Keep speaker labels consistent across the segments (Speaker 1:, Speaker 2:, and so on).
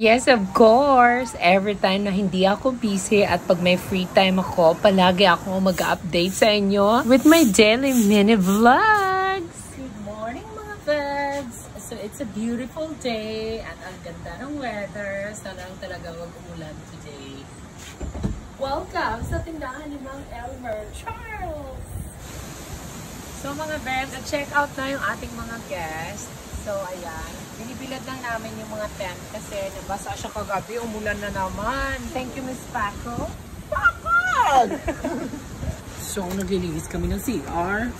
Speaker 1: Yes, of course. Every time na hindi ako busy at pag may free time ako, palagi ako mag-update sa inyo with my daily mini vlogs. Good morning mga vlogs! So it's a beautiful day at ang ganda ng weather. Sana lang talaga wag umulan today. Welcome sa tindahan ni Mang Elmer Charles! So mga vlogs, check out na yung ating mga guests. So, ayan. Binibilad lang namin yung mga tent kasi nabasa siya kagabi. Umulan na naman. Thank you, Miss Paco. Paco! So, naglilinis kami ng CR.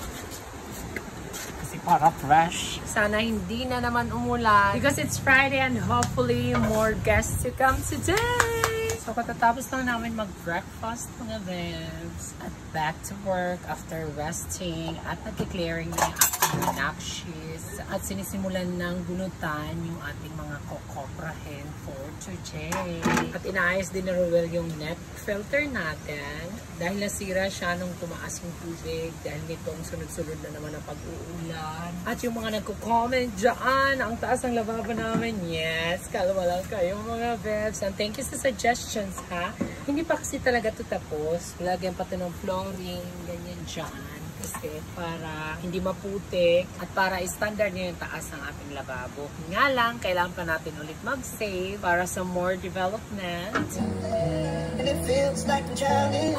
Speaker 1: Kasi para fresh. Sana hindi na naman umulan. Because it's Friday and hopefully more guests to come today. So, katatapos lang namin mag-breakfast mga vents. At back to work after resting. At nag-clearing na yung aking nakshis. At sinisimulan ng bunutan yung ating mga kokoprahen for today. At inaayos din na Ruel yung net filter natin. Dahil nasira siya nung tumaas yung tubig. Dahil nitong sunod-sunod na naman ang pag-uulan. At yung mga nagko-comment dyan, ang taas ng lababo namin. Yes, kalma lang kayo mga vets. And thank you sa suggestions ha. Hindi pa kasi talaga ito tapos. Lagyan pa ito ng flooring, ganyan dyan. Kasi para hindi maputik at para standard niya yung taas ng ating lababo. Nga lang, kailangan pa natin ulit mag-save para sa more development. And it feels like a journey.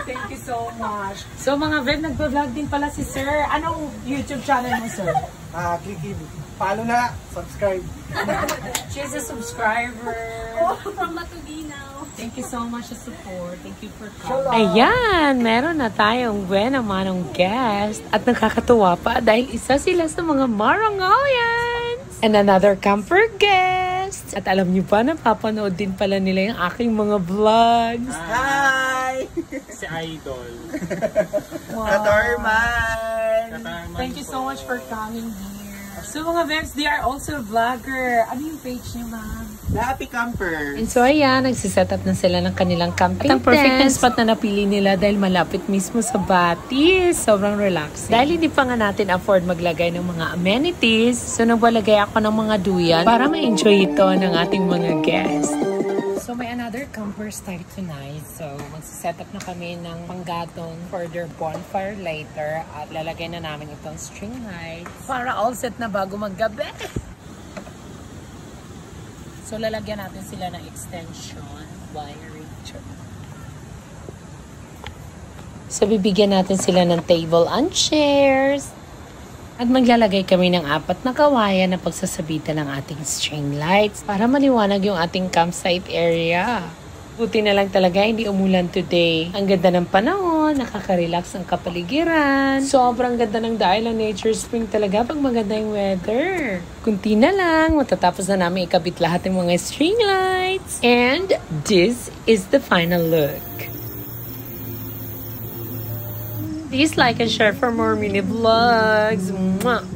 Speaker 1: Thank you so much. So mga Ven, nagpa-vlog din pala si Sir. Anong YouTube channel mo, Sir?
Speaker 2: Kiki. Follow na, subscribe.
Speaker 1: She's a subscriber.
Speaker 3: From Matuginaw.
Speaker 1: Thank you so much sa support. Thank you for coming. Ayan, meron na tayong buena manong guest. At nakakatuwa pa dahil isa sila sa mga Marangalians. And another camper guest. At alam niyo pa, napapanood din pala nila yung aking mga vlogs.
Speaker 2: Hi!
Speaker 4: Si Idol.
Speaker 1: Wow.
Speaker 2: Katarman!
Speaker 1: Thank you so much for coming here. So mga Vems, they are also vlogger. Ano yung page niyo, ma'am?
Speaker 2: Happy Camper!
Speaker 1: And so ayan, nagsiset up na sila ng kanilang camping tent. At ang perfect na spot na napili nila dahil malapit mismo sa Batis. Sobrang relaxing. Dahil hindi pa nga natin afford maglagay ng mga amenities, so nagbalagay ako ng mga duyan para ma-enjoy ito ng ating mga guests. So may another camper start tonight. So magsiset up na kami ng panggatong for their bonfire later. At lalagay na namin itong string lights para all set na bago maggabi. So lalagyan natin sila ng extension wiring. So bibigyan natin sila ng table and chairs. At maglalagay kami ng 4 na kawayan na pagsasabitan ng ating string lights para maliwanag yung ating campsite area. Buti na lang talaga hindi umulan today. Ang ganda ng panahon, nakaka-relax ang kapaligiran. Sobrang ganda ng Daila Nature Spring talaga pag maganda yung weather. Kunti na lang, matatapos na namin ikabit lahat ng mga string lights. And this is the final look. Please like and share for more mini vlogs. Mwah!